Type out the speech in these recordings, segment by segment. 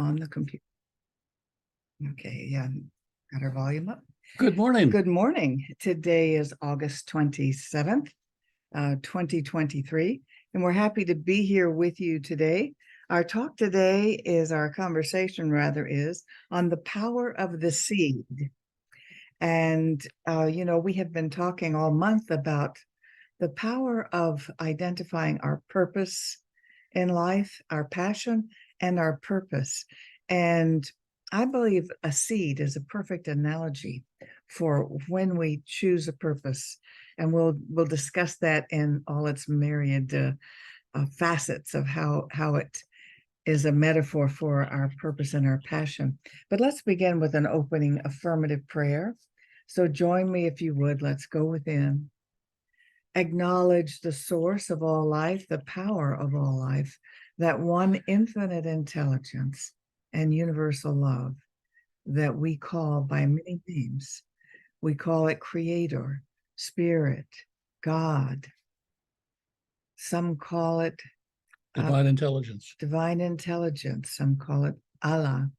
on the computer. Okay, yeah, got our volume up. Good morning. Good morning. Today is August 27th, 2023, and we're happy to be here with you today. Our talk today is, our conversation rather, is on the power of the seed. And, we have been talking all month about the power of identifying our purpose in life, our passion, and our purpose. And I believe a seed is a perfect analogy for when we choose a purpose. And we'll discuss that in all its myriad facets of how it is a metaphor for our purpose and our passion. But let's begin with an opening affirmative prayer. So join me if you would. Let's go within. Acknowledge the source of all life, the power of all life, that one infinite intelligence and universal love that we call by many names. We call it Creator, Spirit, God. Some call it Divine intelligence. Divine intelligence. Some call it Allah.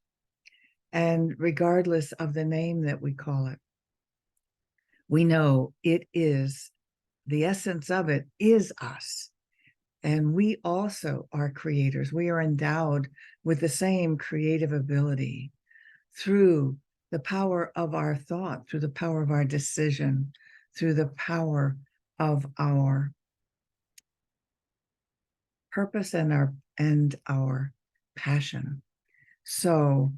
And regardless of the name that we call it, we know it is, the essence of it is us. And we also are creators. We are endowed with the same creative ability through the power of our thought, through the power of our decision, through the power of our purpose and our passion. So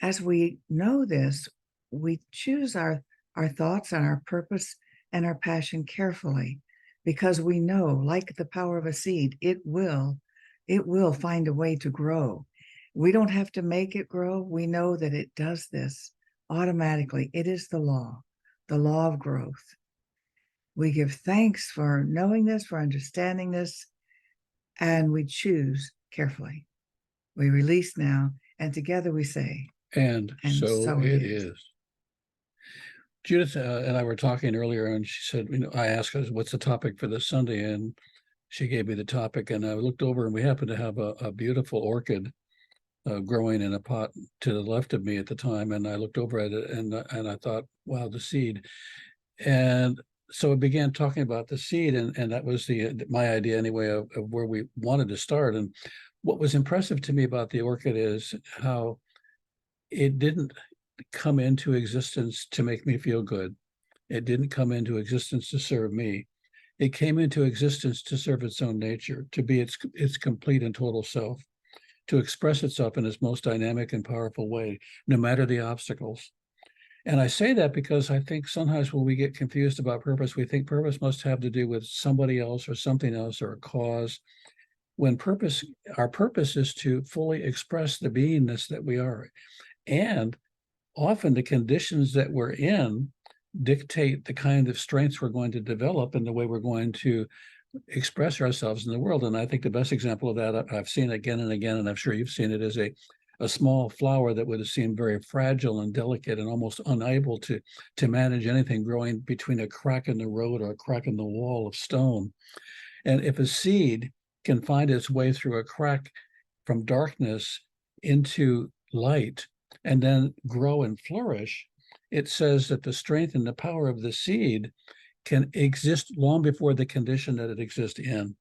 as we know this, we choose our thoughts and our purpose and our passion carefully, because we know, like the power of a seed, it will find a way to grow. We don't have to make it grow. We know that it does this automatically. It is the law of growth. We give thanks for knowing this, for understanding this, and we choose carefully. We release now, and together we say, and so it is. Judith and I were talking earlier, and she said, I asked her, what's the topic for this Sunday? And she gave me the topic, and I looked over, and we happened to have a beautiful orchid growing in a pot to the left of me at the time. And I looked over at it, and I thought, wow, the seed. And so I began talking about the seed, and that was my idea anyway of where we wanted to start. And what was impressive to me about the orchid is how it didn't come into existence to make me feel good. It didn't come into existence to serve me. It came into existence to serve its own nature, to be its complete and total self, to express itself in its most dynamic and powerful way, no matter the obstacles. And I say that because I think sometimes when we get confused about purpose, we think purpose must have to do with somebody else or something else or a cause. When our purpose is to fully express the beingness that we are. And often the conditions that we're in dictate the kind of strengths we're going to develop and the way we're going to express ourselves in the world. And I think the best example of that I've seen again and again, and I'm sure you've seen it, is a small flower that would have seemed very fragile and delicate and almost unable to manage anything, growing between a crack in the road or a crack in the wall of stone. And if a seed can find its way through a crack from darkness into light and then grow and flourish, it says that the strength and the power of the seed can exist long before the condition that it exists in.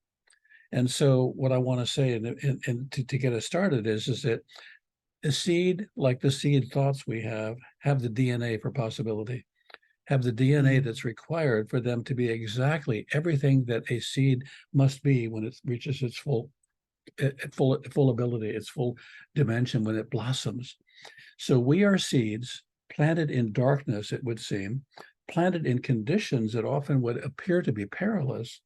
And so what I want to say and to get us started is that a seed, like the seed thoughts we have the DNA for possibility, have the DNA that's required for them to be exactly everything that a seed must be when it reaches its full ability, its full dimension, when it blossoms. So we are seeds planted in darkness, it would seem, planted in conditions that often would appear to be perilous,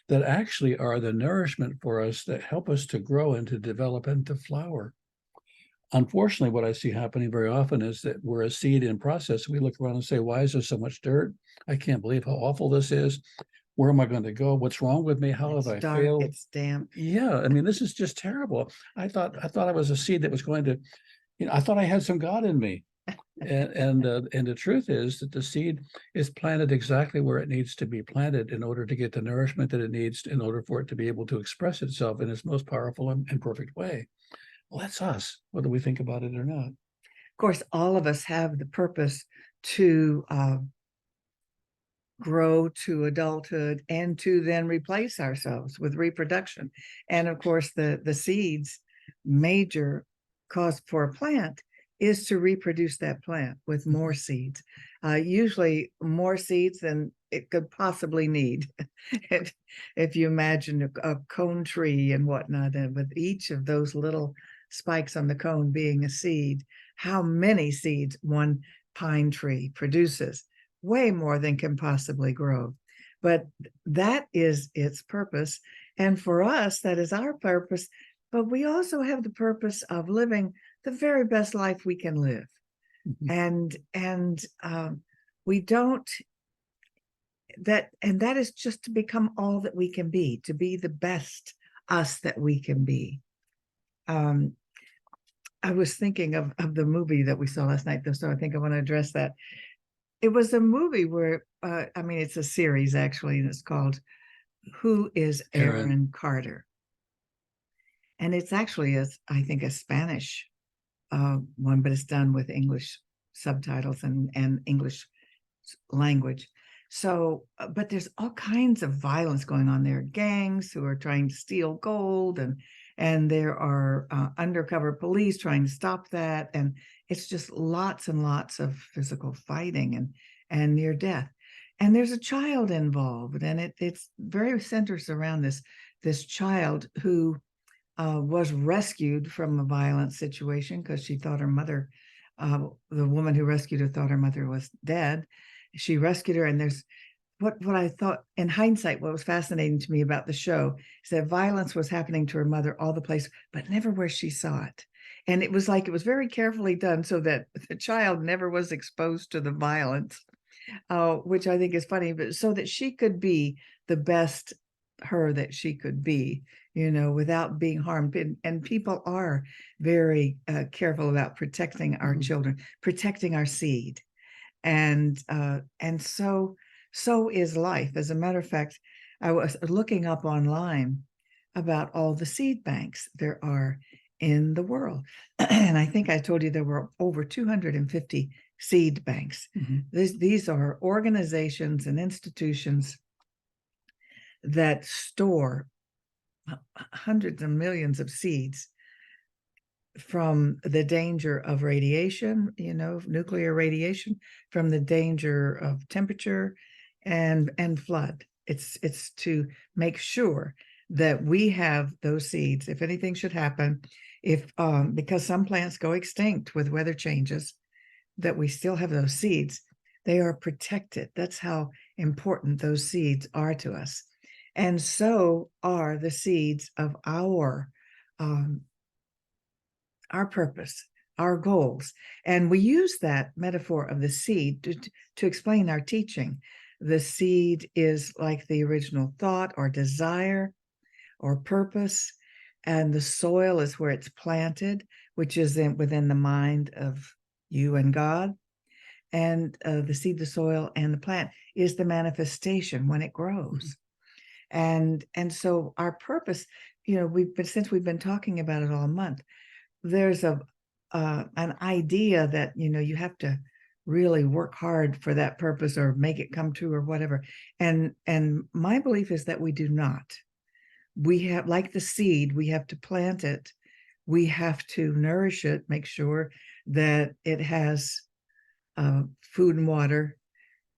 that actually are the nourishment for us that help us to grow and to develop and to flower. Unfortunately, what I see happening very often is that we're a seed in process. We look around and say, why is there so much dirt? I can't believe how awful this is. Where am I going to go? What's wrong with me? How have I failed? It's damp. Yeah, I mean, this is just terrible. I thought I was a seed that was going to, I thought I had some God in me. And the truth is that the seed is planted exactly where it needs to be planted in order to get the nourishment that it needs in order for it to be able to express itself in its most powerful and perfect way. well, that's us, whether we think about it or not. Of course, all of us have the purpose to grow to adulthood and to then replace ourselves with reproduction. And of course, the seeds major cause for a plant is to reproduce that plant with more seeds, usually more seeds than it could possibly need. if you imagine a cone tree and whatnot, and with each of those little spikes on the cone being a seed, how many seeds one pine tree produces? Way more than can possibly grow. But that is its purpose. And for us, that is our purpose. But we also have the purpose of living the very best life we can live. And we don't and that is just to become all that we can be, to be the best us that we can be. I was thinking of the movie that we saw last night, though, so I think I want to address that. It was a movie where, I mean, it's a series actually, and it's called Who is Aaron Carter? And it's actually, I think, a Spanish one, but it's done with English subtitles and English language. So, but there's all kinds of violence going on there. Gangs who are trying to steal gold, and there are undercover police trying to stop that. And it's just lots and lots of physical fighting and near death. And there's a child involved, and it's very centers around this child who was rescued from a violent situation because she thought her mother, the woman who rescued her, thought her mother was dead. She rescued her, and there's what I thought in hindsight, what was fascinating to me about the show is that violence was happening to her mother all the place, but never where she saw it. And it was like it was very carefully done so that the child never was exposed to the violence, which I think is funny, but so that she could be the best her that she could be, without being harmed. And people are very careful about protecting our children, protecting our seed. And so is life. As a matter of fact, I was looking up online about all the seed banks there are in the world. And I think I told you there were over 250 seed banks. These are organizations and institutions that store hundreds of millions of seeds from the danger of radiation, nuclear radiation, from the danger of temperature and flood. It's to make sure that we have those seeds if anything should happen, because some plants go extinct with weather changes, that we still have those seeds. They are protected. That's how important those seeds are to us. And so are the seeds of our purpose, our goals. And we use that metaphor of the seed to explain our teaching. The seed is like the original thought or desire or purpose, and the soil is where it's planted, which is within the mind of you and God. And the seed, the soil, and the plant is the manifestation when it grows. And so our purpose, since we've been talking about it all month, there's an idea that you have to really work hard for that purpose or make it come true or whatever. And my belief is that we do not. We have, like the seed, we have to plant it, we have to nourish it, make sure that it has food and water,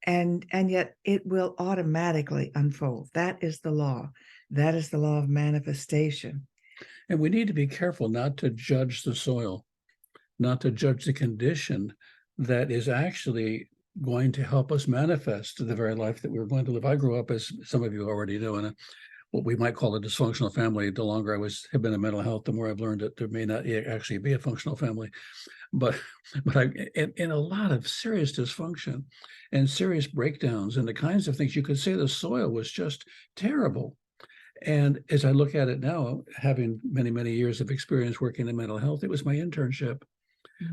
and yet it will automatically unfold. That is the law. That is the law of manifestation. And we need to be careful not to judge the soil, not to judge the condition that is actually going to help us manifest the very life that we're going to live. I grew up, as some of you already know, in what we might call a dysfunctional family. The longer I have been in mental health, the more I've learned that there may not actually be a functional family. But I, in a lot of serious dysfunction and serious breakdowns and the kinds of things, you could say the soil was just terrible. And as I look at it now, having many, many years of experience working in mental health, it was my internship.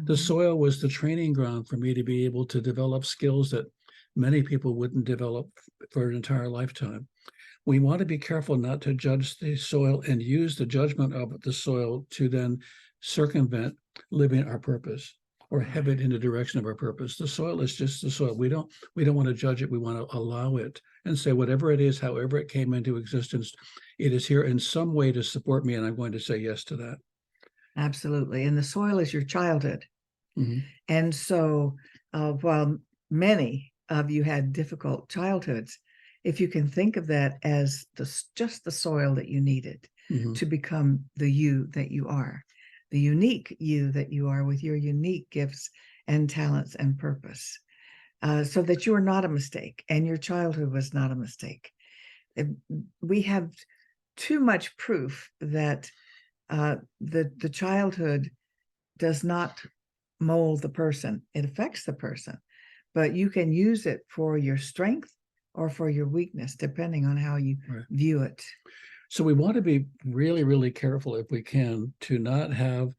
The soil was the training ground for me to be able to develop skills that many people wouldn't develop for an entire lifetime. We want to be careful not to judge the soil and use the judgment of the soil to then circumvent living our purpose or have it in the direction of our purpose. The soil is just the soil. We don't want to judge it. We want to allow it and say, whatever it is, however it came into existence, it is here in some way to support me, and I'm going to say yes to that. Absolutely. And the soil is your childhood. Mhm. And so while many of you had difficult childhoods, if you can think of that as just the soil that you needed Mhm. to become the you that you are, the unique you that you are with your unique gifts and talents and purpose, so that you are not a mistake and your childhood was not a mistake. We have too much proof that the childhood does not mold the person. It affects the person, but you can use it for your strength or for your weakness, depending on how you view it. So we want to be really, really careful if we can to not have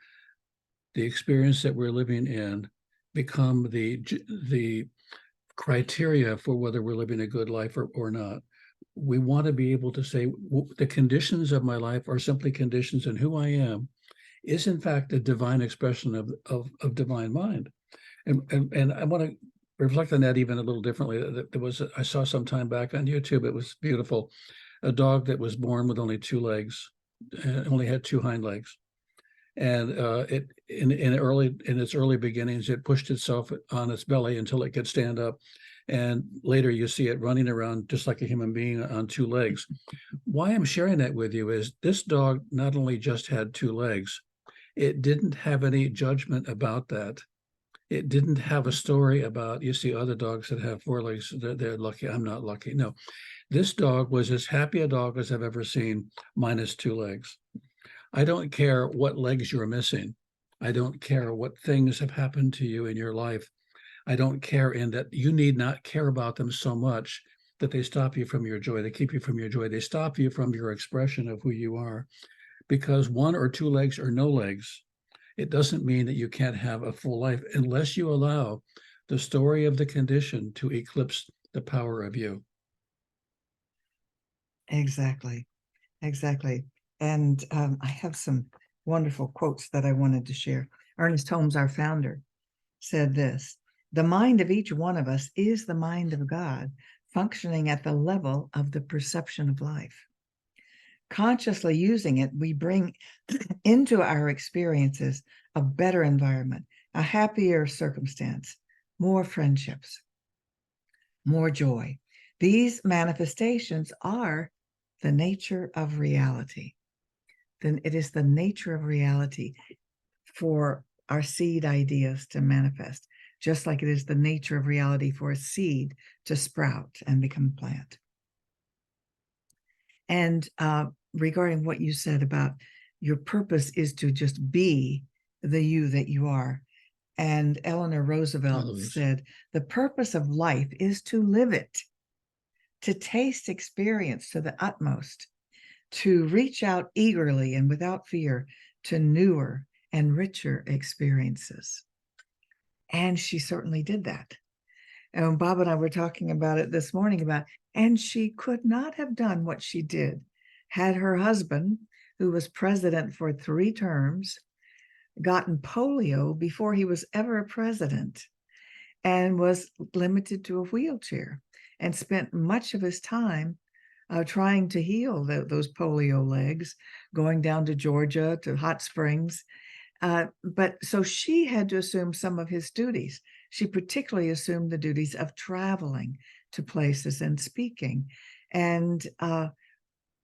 the experience that we're living in become the criteria for whether we're living a good life or not. We want to be able to say the conditions of my life are simply conditions, and who I am is in fact a divine expression of divine mind. And I want to reflect on that even a little differently. There was I saw some time back on YouTube. It was beautiful. A dog that was born with only 2 legs, only had 2 hind legs, and it in its early beginnings, it pushed itself on its belly until it could stand up, and later you see it running around just like a human being on 2 legs. Why I'm sharing that with you is this dog not only just had 2 legs, it didn't have any judgment about that. It didn't have a story about, you see other dogs that have 4 legs, they're lucky, I'm not lucky. No, this dog was as happy a dog as I've ever seen, minus 2 legs. I don't care what legs you're missing. I don't care what things have happened to you in your life. I don't care in that you need not care about them so much that they stop you from your joy. They keep you from your joy. They stop you from your expression of who you are. Because 1 or 2 legs or no legs, it doesn't mean that you can't have a full life unless you allow the story of the condition to eclipse the power of you. Exactly. Exactly. And I have some wonderful quotes that I wanted to share. Ernest Holmes, our founder, said this: "The mind of each one of us is the mind of God, functioning at the level of the perception of life. Consciously using it, we bring into our experiences a better environment, a happier circumstance, more friendships, more joy. These manifestations are the nature of reality." Then it is the nature of reality for our seed ideas to manifest, just like it is the nature of reality for a seed to sprout and become a plant. And regarding what you said about your purpose is to just be the you that you are. And Eleanor Roosevelt said, "The purpose of life is to live it, to taste experience to the utmost, to reach out eagerly and without fear to newer and richer experiences." And she certainly did that. And Bob and I were talking about it this morning and she could not have done what she did had her husband, who was president for 3 terms, gotten polio before he was ever a president and was limited to a wheelchair and spent much of his time trying to heal those polio legs, going down to Georgia, to Hot Springs. But so she had to assume some of his duties. She particularly assumed the duties of traveling to places and speaking. And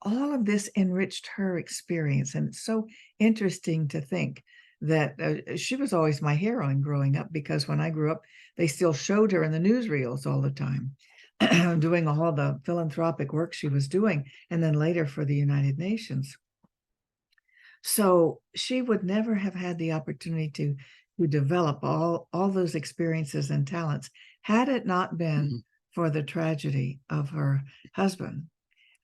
all of this enriched her experience. And it's so interesting to think that she was always my heroine growing up, because when I grew up, they still showed her in the newsreels all the time, doing all the philanthropic work she was doing, and then later for the United Nations. So she would never have had the opportunity to develop all those experiences and talents had it not been for the tragedy of her husband,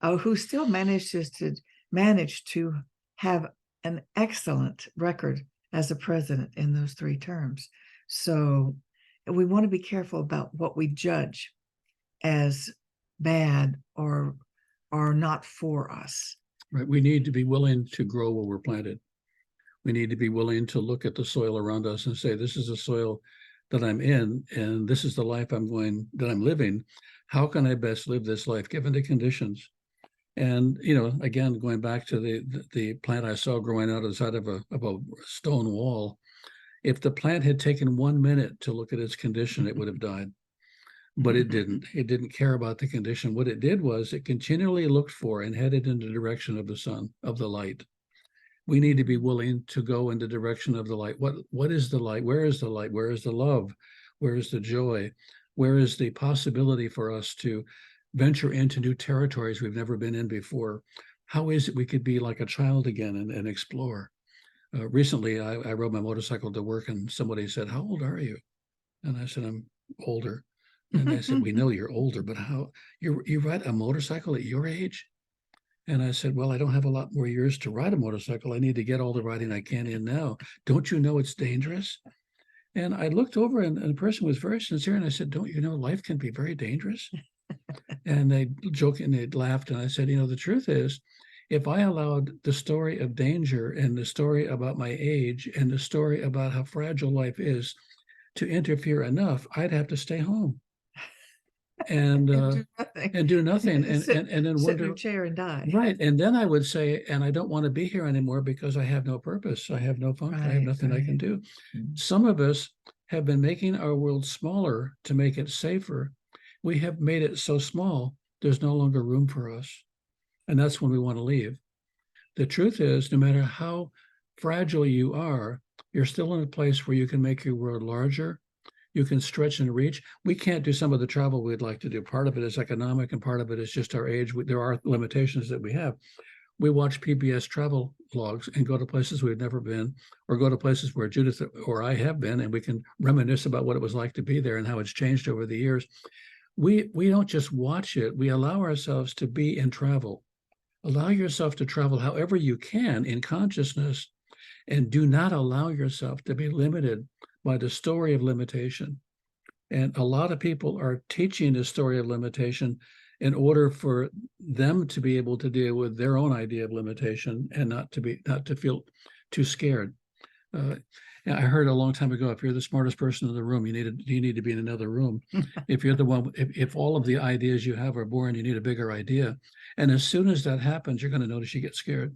who still manages to have an excellent record as a president in those 3 terms. So we want to be careful about what we judge as bad or not for us. Right. We need to be willing to grow where we're planted. We need to be willing to look at the soil around us and say, this is the soil that I'm in, and this is the life that I'm living. How can I best live this life given the conditions? And, again, going back to the plant I saw growing out outside of a stone wall, if the plant had taken 1 minute to look at its condition, it would have died. But it didn't. It didn't care about the condition. What it did was it continually looked for and headed in the direction of the sun, of the light. We need to be willing to go in the direction of the light. What is the light? Where is the light? Where is the love? Where is the joy? Where is the possibility for us to venture into new territories we've never been in before? How is it we could be like a child again and explore? Recently, I rode my motorcycle to work, and somebody said, "How old are you?" And I said, "I'm older." And they said, "We know you're older, but how you ride a motorcycle at your age?" And I said, "Well, I don't have a lot more years to ride a motorcycle. I need to get all the riding I can in now. Don't you know it's dangerous?" And I looked over, and the person was very sincere. And I said, "Don't you know life can be very dangerous?" And they jokingly laughed. And I said, "The truth is, if I allowed the story of danger and the story about my age and the story about how fragile life is to interfere enough, I'd have to stay home and do nothing and sit, then sit in wonder." your chair and die. Right. And then I would say, and I don't want to be here anymore because I have no purpose. I have no function. I have nothing I can do. Some of us have been making our world smaller to make it safer. We have made it so small, there's no longer room for us. And that's when we want to leave. The truth is, no matter how fragile you are, you're still in a place where you can make your world larger. You can stretch and reach. We can't do some of the travel we'd like to do. Part of it is economic, and part of it is just our age. There are limitations that we have. We watch PBS travel vlogs and go to places we've never been, or go to places where Judith or I have been, and we can reminisce about what it was like to be there and how it's changed over the years. We don't just watch it. We allow ourselves to be in travel. Allow yourself to travel however you can in consciousness, and do not allow yourself to be limited by the story of limitation. And a lot of people are teaching the story of limitation in order for them to be able to deal with their own idea of limitation and not to feel too scared. I heard a long time ago, if you're the smartest person in the room, you need to be in another room. If you're the one, if all of the ideas you have are boring, you need a bigger idea. And as soon as that happens, you're going to notice you get scared.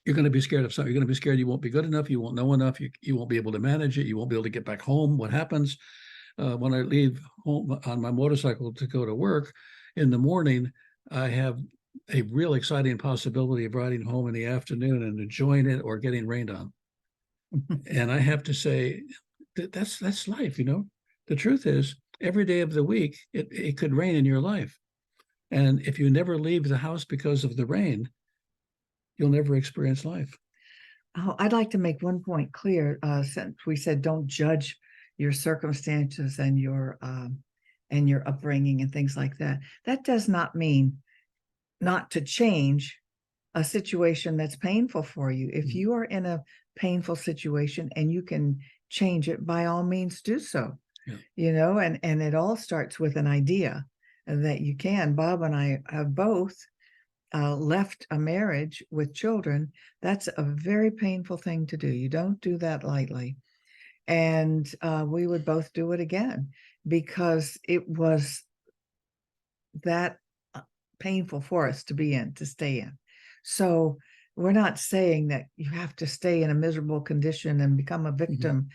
You're going to be scared of something. You're going to be scared you won't be good enough. You won't know enough. You won't be able to manage it. You won't be able to get back home. What happens when I leave home on my motorcycle to go to work in the morning? I have a real exciting possibility of riding home in the afternoon and enjoying it, or getting rained on. And I have to say that's life. The truth is, every day of the week, it could rain in your life. And if you never leave the house because of the rain, you'll never experience life. Oh, I'd like to make one point clear. Since we said don't judge your circumstances and your upbringing and things like that, that does not mean not to change a situation that's painful for you. If you are in a painful situation and you can change it, by all means do so. Yeah. And it all starts with an idea that you can. Bob and I have both left a marriage with children. That's a very painful thing to do. You don't do that lightly. And we would both do it again because it was that painful for us to stay in. So we're not saying that you have to stay in a miserable condition and become a victim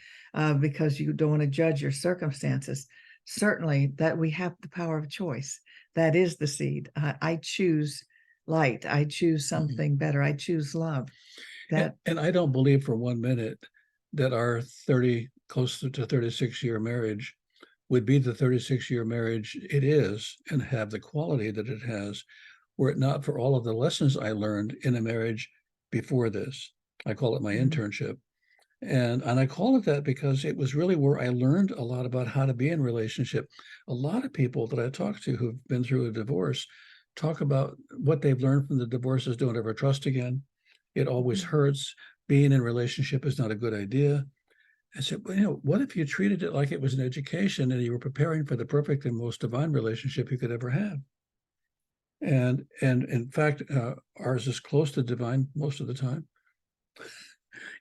because you don't want to judge your circumstances. Certainly that we have the power of choice. That is the seed. I choose light. I choose something better. I choose love. And I don't believe for 1 minute that our close to 36-year marriage would be the 36-year marriage it is and have the quality that it has, were it not for all of the lessons I learned in a marriage before this. I call it my internship. And I call it that because it was really where I learned a lot about how to be in relationship. A lot of people that I talk to who've been through a divorce talk about what they've learned from the divorce is don't ever trust again. It always hurts. Being in relationship is not a good idea. I said, well, what if you treated it like it was an education and you were preparing for the perfect and most divine relationship you could ever have? And in fact, ours is close to divine most of the time.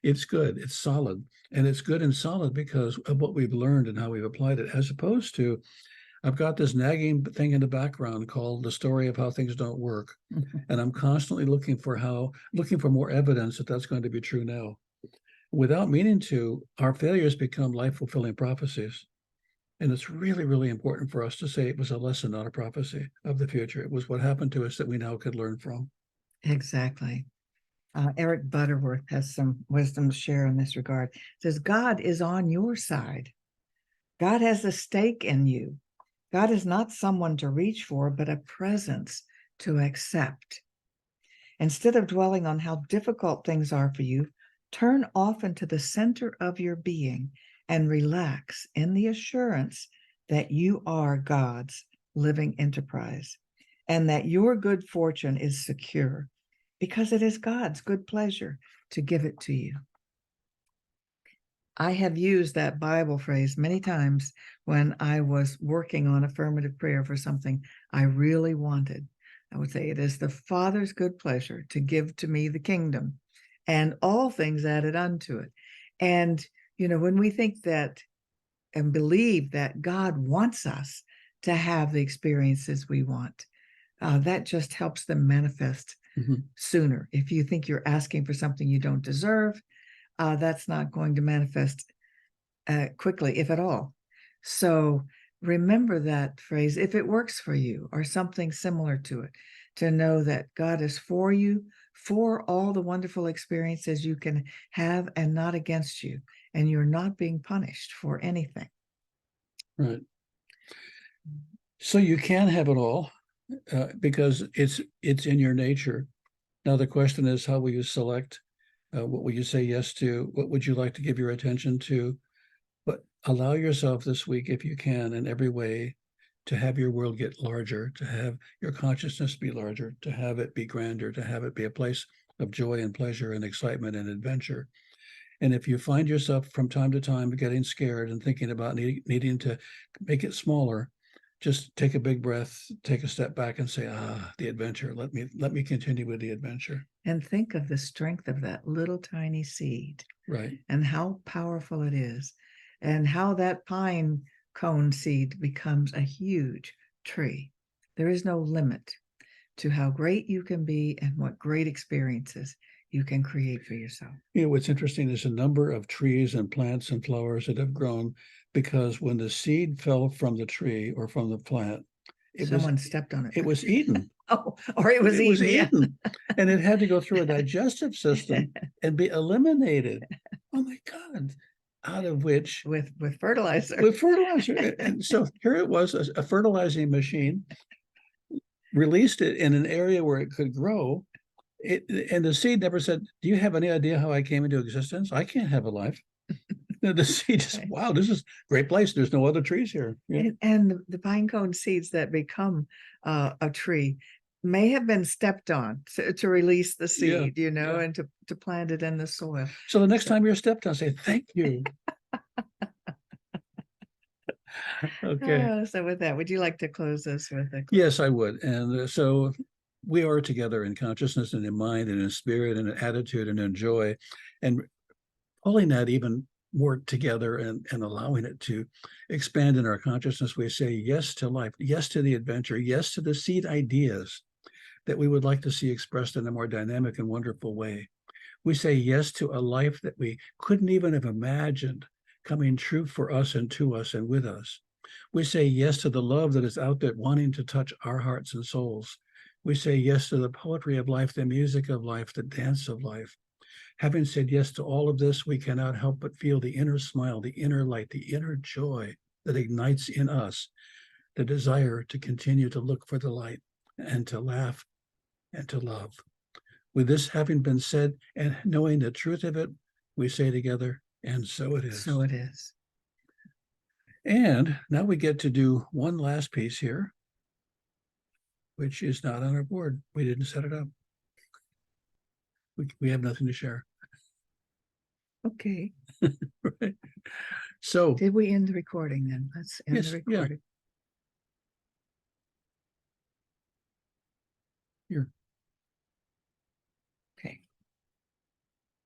It's good, it's solid, and it's good and solid because of what we've learned and how we've applied it, as opposed to, I've got this nagging thing in the background called the story of how things don't work. And I'm constantly looking for more evidence that that's going to be true now. Without meaning to, our failures become life-fulfilling prophecies. And it's really, really important for us to say it was a lesson, not a prophecy of the future. It was what happened to us that we now could learn from. Exactly. Eric Butterworth has some wisdom to share in this regard. It says, God is on your side. God has a stake in you. God is not someone to reach for, but a presence to accept. Instead of dwelling on how difficult things are for you, turn often to the center of your being and relax in the assurance that you are God's living enterprise and that your good fortune is secure because it is God's good pleasure to give it to you. I have used that Bible phrase many times when I was working on affirmative prayer for something I really wanted. I would say, it is the Father's good pleasure to give to me the kingdom and all things added unto it. And, when we think that and believe that God wants us to have the experiences we want, that just helps them manifest sooner. If you think you're asking for something you don't deserve, that's not going to manifest quickly, if at all. So remember that phrase, if it works for you, or something similar to it, to know that God is for you, for all the wonderful experiences you can have, and not against you. And you're not being punished for anything. Right. So you can have it all because it's in your nature. Now the question is, how will you select? What will you say yes to? What would you like to give your attention to? But allow yourself this week, if you can, in every way, to have your world get larger, to have your consciousness be larger, to have it be grander, to have it be a place of joy and pleasure and excitement and adventure. And if you find yourself from time to time getting scared and thinking about needing to make it smaller, just take a big breath, take a step back and say, the adventure, let me continue with the adventure. And think of the strength of that little tiny seed. Right. And how powerful it is, and how that pine cone seed becomes a huge tree. There is no limit to how great you can be and what great experiences you can create for yourself. What's interesting is a number of trees and plants and flowers that have grown because when the seed fell from the tree or from the plant, someone stepped on it. It was eaten. Or it was eaten. And it had to go through a digestive system and be eliminated. Oh my God. Out of which with fertilizer. And so here it was, a fertilizing machine released it in an area where it could grow. And the seed never said, do you have any idea how I came into existence? I can't have a life. The seed just, wow, this is a great place. There's no other trees here. Yeah. And the pine cone seeds that become a tree may have been stepped on to release the seed, and to plant it in the soil. So the next time you're stepped on, say, thank you. Okay. So with that, would you like to close this with a? Yes, I would. And so we are together in consciousness and in mind and in spirit and in attitude and in joy, and pulling that even more together and allowing it to expand in our consciousness. We say yes to life, yes to the adventure, yes to the seed ideas that we would like to see expressed in a more dynamic and wonderful way. We say yes to a life that we couldn't even have imagined coming true for us and to us and with us. We say yes to the love that is out there wanting to touch our hearts and souls. We say yes to the poetry of life, the music of life, the dance of life. Having said yes to all of this, we cannot help but feel the inner smile, the inner light, the inner joy that ignites in us the desire to continue to look for the light and to laugh and to love. With this having been said and knowing the truth of it, we say together, and so it is. So it is. And now we get to do one last piece here, which is not on our board. We didn't set it up. We have nothing to share. Okay. Right. So did we end the recording then? Let's end the recording. Yeah. Here.